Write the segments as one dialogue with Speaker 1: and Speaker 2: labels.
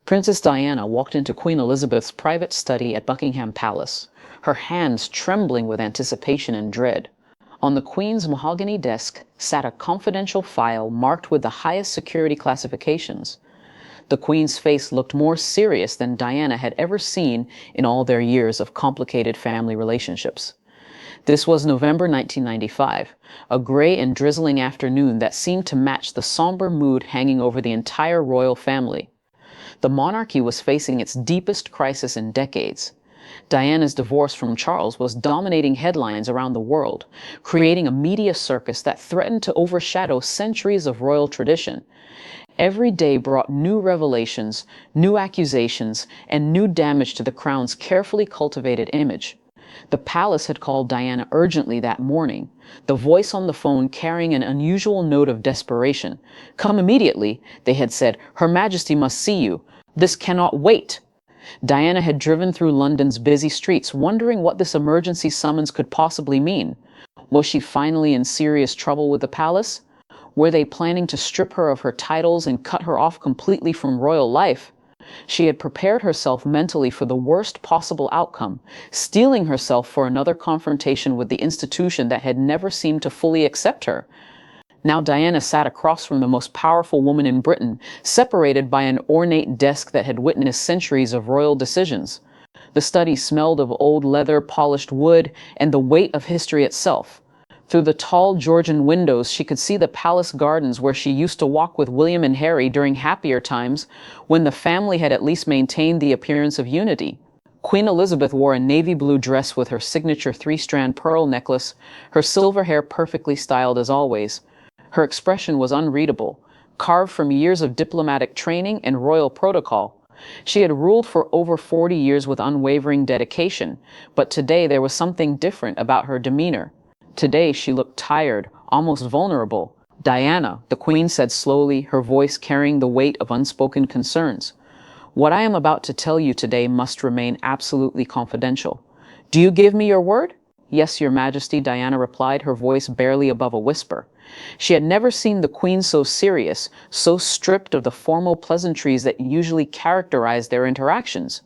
Speaker 1: Princess Diana walked into Queen Elizabeth's private study at Buckingham Palace, her hands trembling with anticipation and dread. On the Queen's mahogany desk sat a confidential file marked with the highest security classifications. The Queen's face looked more serious than Diana had ever seen in all their years of complicated family relationships. This was November 1995, a gray and drizzling afternoon that seemed to match the somber mood hanging over the entire royal family. The monarchy was facing its deepest crisis in decades. Diana's divorce from Charles was dominating headlines around the world, creating a media circus that threatened to overshadow centuries of royal tradition. Every day brought new revelations, new accusations, and new damage to the crown's carefully cultivated image. The palace had called Diana urgently that morning, the voice on the phone carrying an unusual note of desperation. "Come immediately," they had said. "Her Majesty must see you. This cannot wait." Diana had driven through London's busy streets, wondering what this emergency summons could possibly mean. Was she finally in serious trouble with the palace? Were they planning to strip her of her titles and cut her off completely from royal life? She had prepared herself mentally for the worst possible outcome, steeling herself for another confrontation with the institution that had never seemed to fully accept her. Now Diana sat across from the most powerful woman in Britain, separated by an ornate desk that had witnessed centuries of royal decisions. The study smelled of old leather, polished wood, and the weight of history itself. Through the tall Georgian windows, she could see the palace gardens where she used to walk with William and Harry during happier times, when the family had at least maintained the appearance of unity. Queen Elizabeth wore a navy blue dress with her signature three-strand pearl necklace, her silver hair perfectly styled as always. Her expression was unreadable, carved from years of diplomatic training and royal protocol. She had ruled for over 40 years with unwavering dedication, but today there was something different about her demeanor. Today she looked tired, almost vulnerable. "Diana," the Queen said slowly, her voice carrying the weight of unspoken concerns. "What I am about to tell you today must remain absolutely confidential. Do you give me your word?" "Yes, Your Majesty," Diana replied, her voice barely above a whisper. She had never seen the Queen so serious, so stripped of the formal pleasantries that usually characterized their interactions.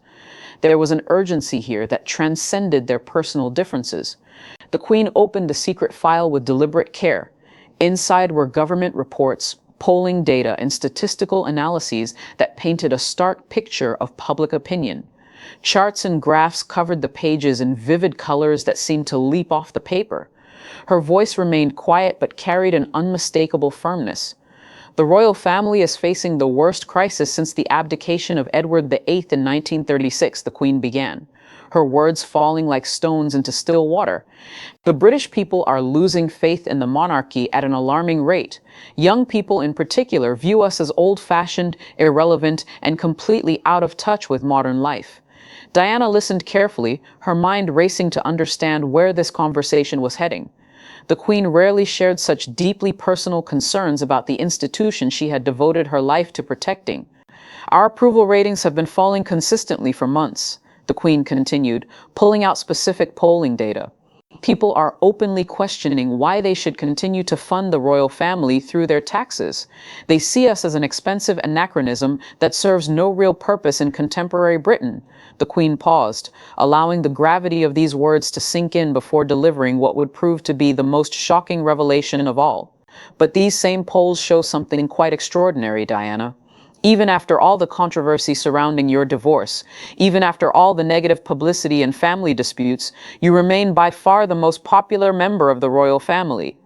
Speaker 1: There was an urgency here that transcended their personal differences. The Queen opened the secret file with deliberate care. Inside were government reports, polling data, and statistical analyses that painted a stark picture of public opinion. Charts and graphs covered the pages in vivid colors that seemed to leap off the paper. Her voice remained quiet but carried an unmistakable firmness. "The royal family is facing the worst crisis since the abdication of Edward VIII in 1936, the Queen began, her words falling like stones into still water. "The British people are losing faith in the monarchy at an alarming rate. Young people in particular view us as old-fashioned, irrelevant, and completely out of touch with modern life." Diana listened carefully, her mind racing to understand where this conversation was heading. The Queen rarely shared such deeply personal concerns about the institution she had devoted her life to protecting. "Our approval ratings have been falling consistently for months," the Queen continued, pulling out specific polling data. "People are openly questioning why they should continue to fund the royal family through their taxes. They see us as an expensive anachronism that serves no real purpose in contemporary Britain." The Queen paused, allowing the gravity of these words to sink in before delivering what would prove to be the most shocking revelation of all. "But these same polls show something quite extraordinary, Diana. Even after all the controversy surrounding your divorce, even after all the negative publicity and family disputes, you remain by far the most popular member of the royal family."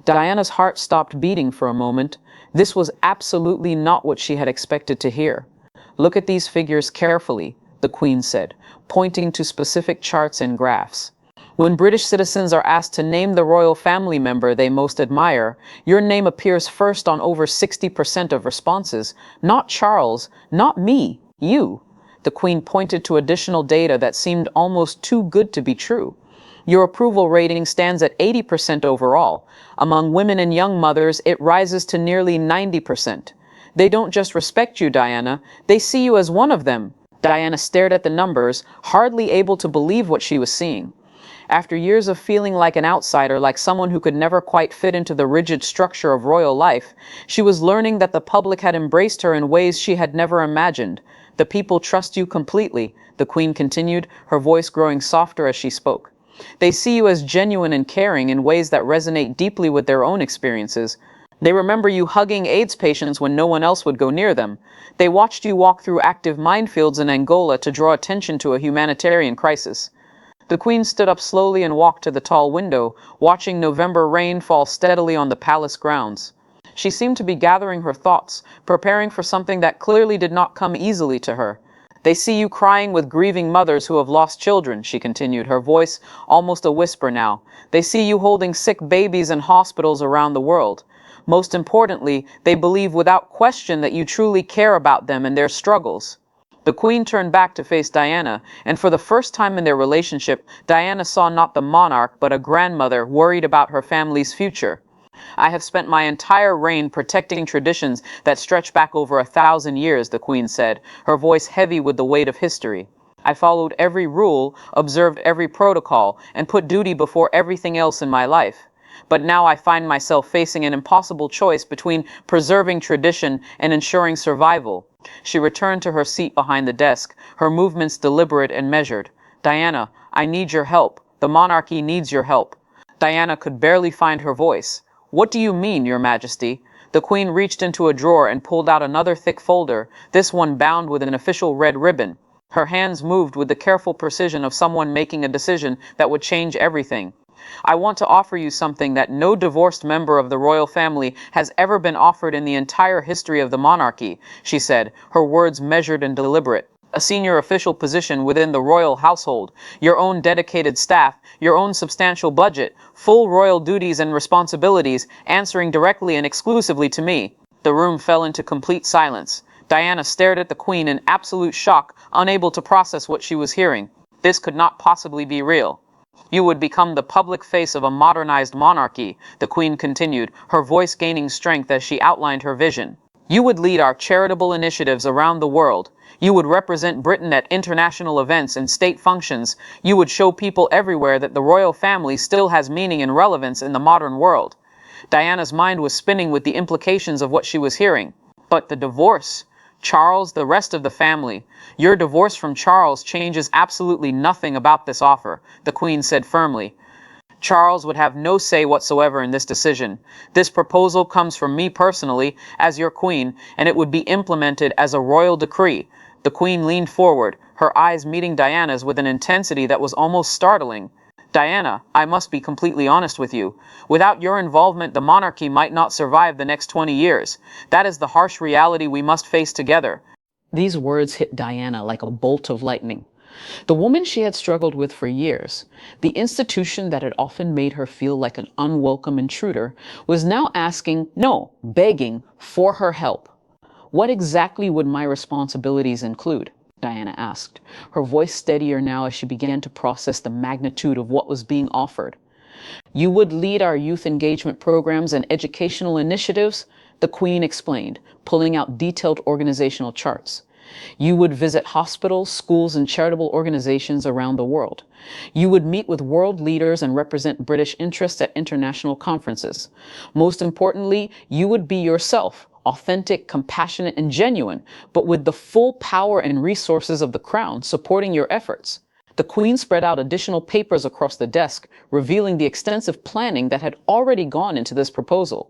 Speaker 1: Diana's heart stopped beating for a moment. This was absolutely not what she had expected to hear. "Look at these figures carefully," the Queen said, pointing to specific charts and graphs. "When British citizens are asked to name the royal family member they most admire, your name appears first on over 60% of responses. Not Charles, not me, you." The Queen pointed to additional data that seemed almost too good to be true. "Your approval rating stands at 80% overall. Among women and young mothers, it rises to nearly 90%. They don't just respect you, Diana, they see you as one of them." Diana stared at the numbers, hardly able to believe what she was seeing. After years of feeling like an outsider, like someone who could never quite fit into the rigid structure of royal life, she was learning that the public had embraced her in ways she had never imagined. The people trust you completely, the Queen continued, her voice growing softer as she spoke. They see you as genuine and caring in ways that resonate deeply with their own experiences. They remember you hugging AIDS patients when no one else would go near them. They watched you walk through active minefields in Angola to draw attention to a humanitarian crisis. The Queen stood up slowly and walked to the tall window, watching November rain fall steadily on the palace grounds. She seemed to be gathering her thoughts, preparing for something that clearly did not come easily to her. They see you crying with grieving mothers who have lost children, she continued, her voice almost a whisper now. They see you holding sick babies in hospitals around the world. Most importantly, they believe without question that you truly care about them and their struggles. The Queen turned back to face Diana, and for the first time in their relationship, Diana saw not the monarch but a grandmother worried about her family's future. I have spent my entire reign protecting traditions that stretch back over 1,000 years, the Queen said, her voice heavy with the weight of history. I followed every rule, observed every protocol, and put duty before everything else in my life. But now I find myself facing an impossible choice between preserving tradition and ensuring survival. She returned to her seat behind the desk, her movements deliberate and measured. Diana, I need your help. The monarchy needs your help. Diana could barely find her voice. What do you mean, Your Majesty? The Queen reached into a drawer and pulled out another thick folder, this one bound with an official red ribbon. Her hands moved with the careful precision of someone making a decision that would change everything. I want to offer you something that no divorced member of the royal family has ever been offered in the entire history of the monarchy, she said, her words measured and deliberate. A senior official position within the royal household, your own dedicated staff, your own substantial budget, full royal duties and responsibilities, answering directly and exclusively to me. The room fell into complete silence. Diana stared at the Queen in absolute shock, unable to process what she was hearing. This could not possibly be real. You would become the public face of a modernized monarchy, the Queen continued, her voice gaining strength as she outlined her vision. You would lead our charitable initiatives around the world. You would represent Britain at international events and state functions. You would show people everywhere that the royal family still has meaning and relevance in the modern world. Diana's mind was spinning with the implications of what she was hearing. But the divorce? Charles, the rest of the family. Your divorce from Charles changes absolutely nothing about this offer, the Queen said firmly. Charles would have no say whatsoever in this decision. This proposal comes from me personally, as your Queen, and it would be implemented as a royal decree. The Queen leaned forward, her eyes meeting Diana's with an intensity that was almost startling. Diana, I must be completely honest with you. Without your involvement, the monarchy might not survive the next 20 years. That is the harsh reality we must face together. These words hit Diana like a bolt of lightning. The woman she had struggled with for years, the institution that had often made her feel like an unwelcome intruder, was now asking, no, begging, for her help. What exactly would my responsibilities include? Diana asked, her voice steadier now as she began to process the magnitude of what was being offered. You would lead our youth engagement programs and educational initiatives, the Queen explained, pulling out detailed organizational charts. You would visit hospitals, schools, and charitable organizations around the world. You would meet with world leaders and represent British interests at international conferences. Most importantly, you would be yourself, authentic, compassionate, and genuine, but with the full power and resources of the Crown supporting your efforts. The Queen spread out additional papers across the desk, revealing the extensive planning that had already gone into this proposal.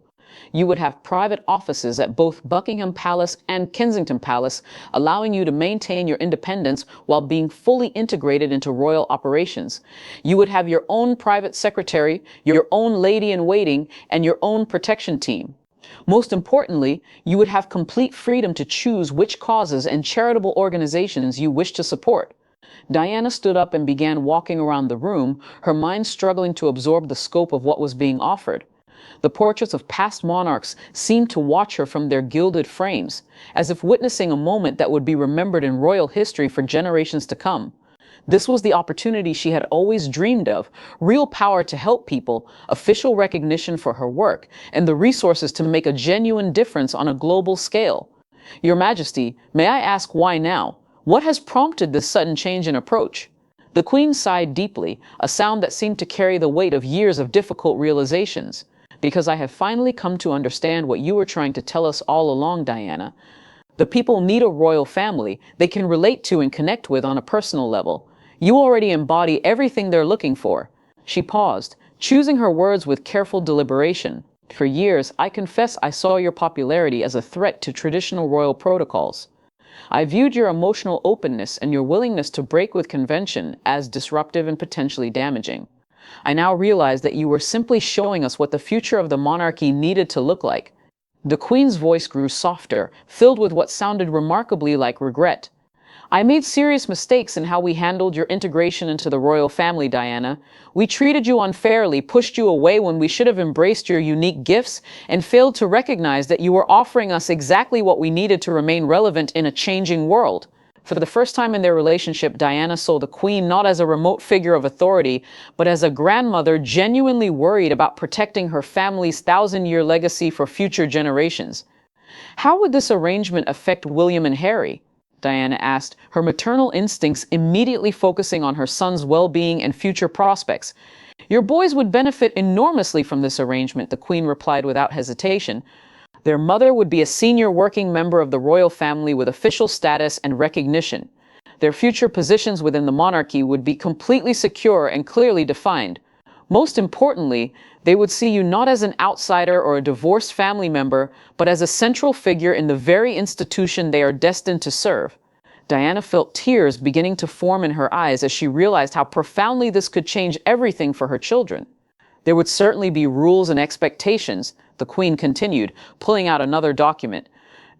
Speaker 1: You would have private offices at both Buckingham Palace and Kensington Palace, allowing you to maintain your independence while being fully integrated into royal operations. You would have your own private secretary, your own lady-in-waiting, and your own protection team. Most importantly, you would have complete freedom to choose which causes and charitable organizations you wish to support. Diana stood up and began walking around the room, her mind struggling to absorb the scope of what was being offered. The portraits of past monarchs seemed to watch her from their gilded frames, as if witnessing a moment that would be remembered in royal history for generations to come. This was the opportunity she had always dreamed of, real power to help people, official recognition for her work, and the resources to make a genuine difference on a global scale. Your Majesty, may I ask why now? What has prompted this sudden change in approach? The Queen sighed deeply, a sound that seemed to carry the weight of years of difficult realizations. Because I have finally come to understand what you were trying to tell us all along, Diana. The people need a royal family they can relate to and connect with on a personal level. You already embody everything they're looking for. She paused, choosing her words with careful deliberation. For years, I confess I saw your popularity as a threat to traditional royal protocols. I viewed your emotional openness and your willingness to break with convention as disruptive and potentially damaging. I now realize that you were simply showing us what the future of the monarchy needed to look like. The Queen's voice grew softer, filled with what sounded remarkably like regret. I made serious mistakes in how we handled your integration into the royal family, Diana. We treated you unfairly, pushed you away when we should have embraced your unique gifts, and failed to recognize that you were offering us exactly what we needed to remain relevant in a changing world. For the first time in their relationship, Diana saw the Queen not as a remote figure of authority, but as a grandmother genuinely worried about protecting her family's thousand-year legacy for future generations. How would this arrangement affect William and Harry? Diana asked, her maternal instincts immediately focusing on her son's well-being and future prospects. Your boys would benefit enormously from this arrangement, the Queen replied without hesitation. Their mother would be a senior working member of the royal family with official status and recognition. Their future positions within the monarchy would be completely secure and clearly defined. Most importantly, they would see you not as an outsider or a divorced family member, but as a central figure in the very institution they are destined to serve. Diana felt tears beginning to form in her eyes as she realized how profoundly this could change everything for her children. There would certainly be rules and expectations, the Queen continued, pulling out another document.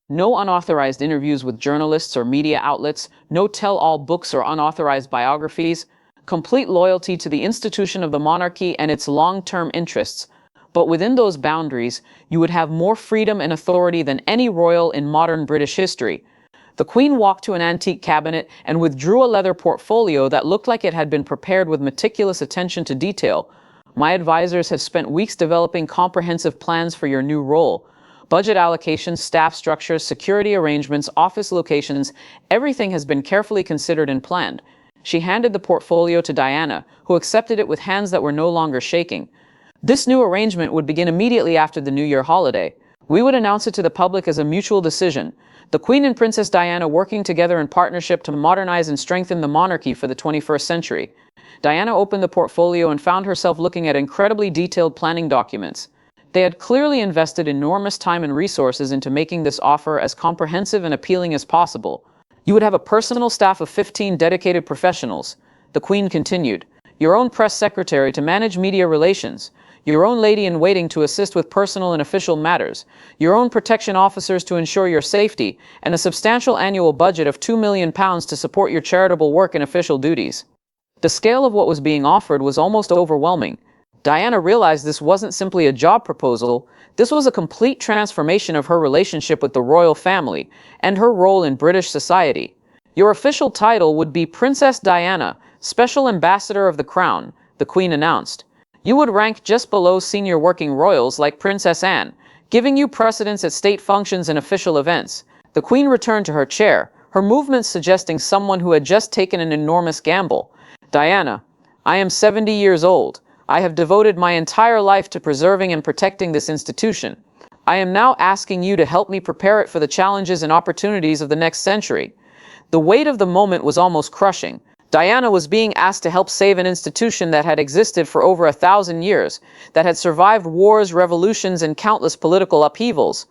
Speaker 1: No unauthorized interviews with journalists or media outlets, no tell-all books or unauthorized biographies, complete loyalty to the institution of the monarchy and its long-term interests. But within those boundaries, you would have more freedom and authority than any royal in modern British history. The Queen walked to an antique cabinet and withdrew a leather portfolio that looked like it had been prepared with meticulous attention to detail. My advisors have spent weeks developing comprehensive plans for your new role. Budget allocations, staff structures, security arrangements, office locations, everything has been carefully considered and planned. She handed the portfolio to Diana, who accepted it with hands that were no longer shaking. This new arrangement would begin immediately after the New Year holiday. We would announce it to the public as a mutual decision. The Queen and Princess Diana working together in partnership to modernize and strengthen the monarchy for the 21st century. Diana opened the portfolio and found herself looking at incredibly detailed planning documents. They had clearly invested enormous time and resources into making this offer as comprehensive and appealing as possible. You would have a personal staff of 15 dedicated professionals. The Queen continued. Your own press secretary to manage media relations. Your own lady-in-waiting to assist with personal and official matters. Your own protection officers to ensure your safety. And a substantial annual budget of £2 million to support your charitable work and official duties. The scale of what was being offered was almost overwhelming. Diana realized this wasn't simply a job proposal. This was a complete transformation of her relationship with the royal family and her role in British society. Your official title would be Princess Diana, Special Ambassador of the Crown, the Queen announced. You would rank just below senior working royals like Princess Anne, giving you precedence at state functions and official events. The Queen returned to her chair, her movements suggesting someone who had just taken an enormous gamble. Diana, I am 70 years old. I have devoted my entire life to preserving and protecting this institution. I am now asking you to help me prepare it for the challenges and opportunities of the next century. The weight of the moment was almost crushing. Diana was being asked to help save an institution that had existed for over 1,000 years, that had survived wars, revolutions, and countless political upheavals.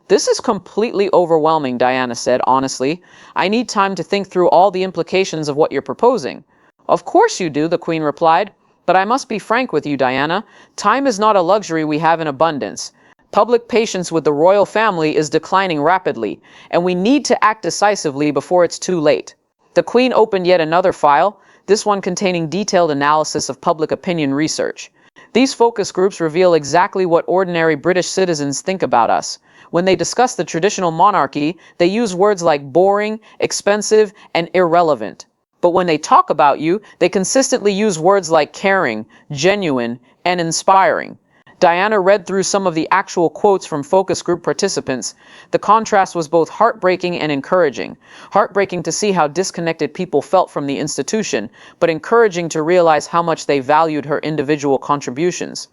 Speaker 1: This is completely overwhelming, Diana said honestly. I need time to think through all the implications of what you're proposing. Of course you do, the Queen replied. But I must be frank with you, Diana. Time is not a luxury we have in abundance. Public patience with the royal family is declining rapidly, and we need to act decisively before it's too late. The Queen opened yet another file, this one containing detailed analysis of public opinion research. These focus groups reveal exactly what ordinary British citizens think about us. When they discuss the traditional monarchy, they use words like boring, expensive, and irrelevant. But when they talk about you, they consistently use words like caring, genuine, and inspiring. Diana read through some of the actual quotes from focus group participants. The contrast was both heartbreaking and encouraging. Heartbreaking to see how disconnected people felt from the institution, but encouraging to realize how much they valued her individual contributions.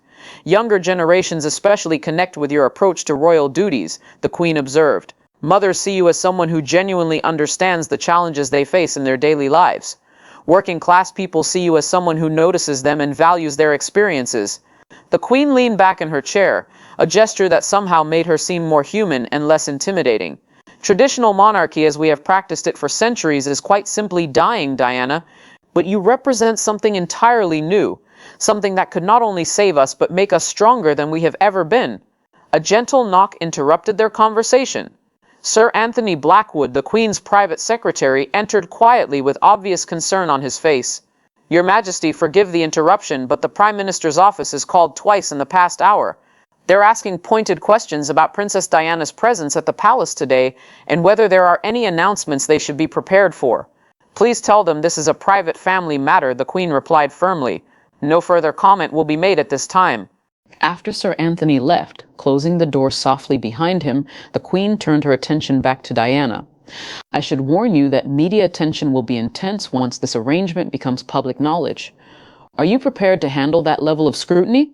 Speaker 1: Younger generations especially connect with your approach to royal duties, the Queen observed. Mothers see you as someone who genuinely understands the challenges they face in their daily lives. Working class people see you as someone who notices them and values their experiences. The Queen leaned back in her chair, a gesture that somehow made her seem more human and less intimidating. Traditional monarchy as we have practiced it for centuries is quite simply dying, Diana, but you represent something entirely new, something that could not only save us but make us stronger than we have ever been. A gentle knock interrupted their conversation. Sir Anthony Blackwood, the Queen's private secretary, entered quietly with obvious concern on his face. "Your Majesty, forgive the interruption, but the Prime Minister's office has called twice in the past hour. They're asking pointed questions about Princess Diana's presence at the palace today and whether there are any announcements they should be prepared for." "Please tell them this is a private family matter," the Queen replied firmly. "No further comment will be made at this time." After Sir Anthony left, closing the door softly behind him, the Queen turned her attention back to Diana. "I should warn you that media attention will be intense once this arrangement becomes public knowledge. Are you prepared to handle that level of scrutiny?"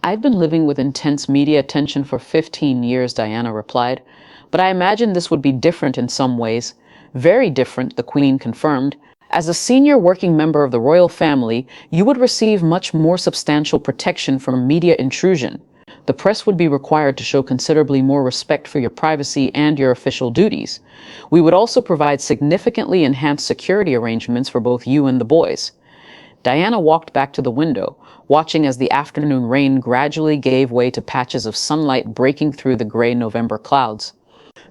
Speaker 1: "I've been living with intense media attention for 15 years, Diana replied. "But I imagine this would be different in some ways." "Very different," the Queen confirmed. "As a senior working member of the royal family, you would receive much more substantial protection from media intrusion. The press would be required to show considerably more respect for your privacy and your official duties. We would also provide significantly enhanced security arrangements for both you and the boys." Diana walked back to the window, watching as the afternoon rain gradually gave way to patches of sunlight breaking through the gray November clouds.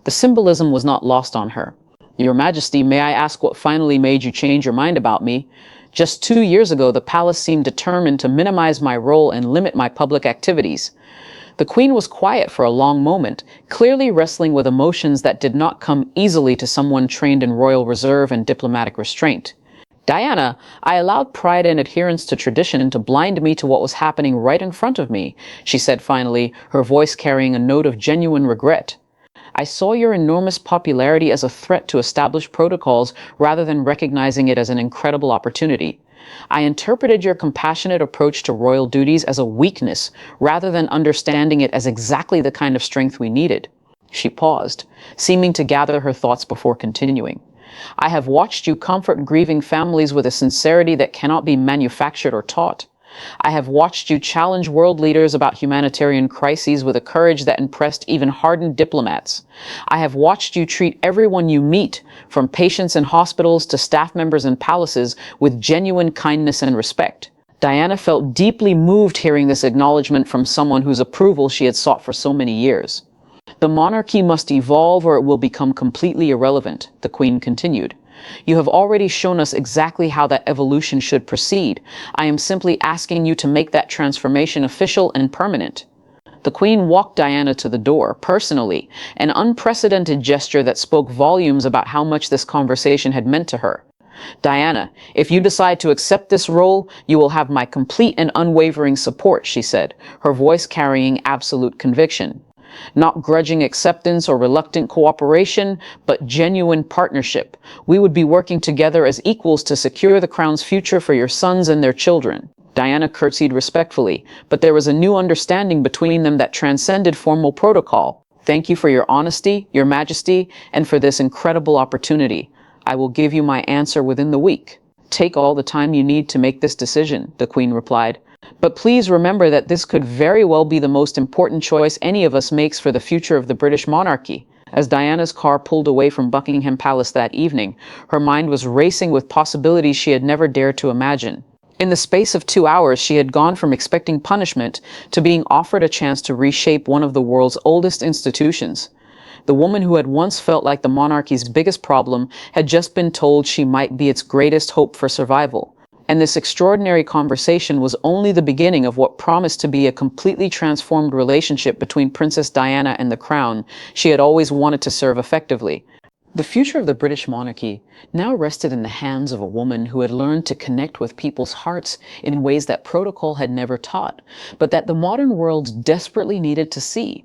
Speaker 1: The symbolism was not lost on her. "Your Majesty, may I ask what finally made you change your mind about me? Just 2 years ago, the palace seemed determined to minimize my role and limit my public activities." The Queen was quiet for a long moment, clearly wrestling with emotions that did not come easily to someone trained in royal reserve and diplomatic restraint. "Diana, I allowed pride and adherence to tradition to blind me to what was happening right in front of me," she said finally, her voice carrying a note of genuine regret. "I saw your enormous popularity as a threat to established protocols rather than recognizing it as an incredible opportunity. I interpreted your compassionate approach to royal duties as a weakness rather than understanding it as exactly the kind of strength we needed." She paused, seeming to gather her thoughts before continuing. "I have watched you comfort grieving families with a sincerity that cannot be manufactured or taught. I have watched you challenge world leaders about humanitarian crises with a courage that impressed even hardened diplomats. I have watched you treat everyone you meet, from patients in hospitals to staff members in palaces, with genuine kindness and respect." Diana felt deeply moved hearing this acknowledgement from someone whose approval she had sought for so many years. "The monarchy must evolve or it will become completely irrelevant," the Queen continued. "You have already shown us exactly how that evolution should proceed. I am simply asking you to make that transformation official and permanent." The Queen walked Diana to the door, personally, an unprecedented gesture that spoke volumes about how much this conversation had meant to her. "Diana, if you decide to accept this role, you will have my complete and unwavering support," she said, her voice carrying absolute conviction. "Not grudging acceptance or reluctant cooperation, but genuine partnership. We would be working together as equals to secure the crown's future for your sons and their children." Diana curtsied respectfully, but there was a new understanding between them that transcended formal protocol. "Thank you for your honesty, Your Majesty, and for this incredible opportunity. I will give you my answer within the week." "Take all the time you need to make this decision," the Queen replied. "But please remember that this could very well be the most important choice any of us makes for the future of the British monarchy." As Diana's car pulled away from Buckingham Palace that evening, her mind was racing with possibilities she had never dared to imagine. In the space of 2 hours, she had gone from expecting punishment to being offered a chance to reshape one of the world's oldest institutions. The woman who had once felt like the monarchy's biggest problem had just been told she might be its greatest hope for survival. And this extraordinary conversation was only the beginning of what promised to be a completely transformed relationship between Princess Diana and the crown she had always wanted to serve effectively. The future of the British monarchy now rested in the hands of a woman who had learned to connect with people's hearts in ways that protocol had never taught, but that the modern world desperately needed to see.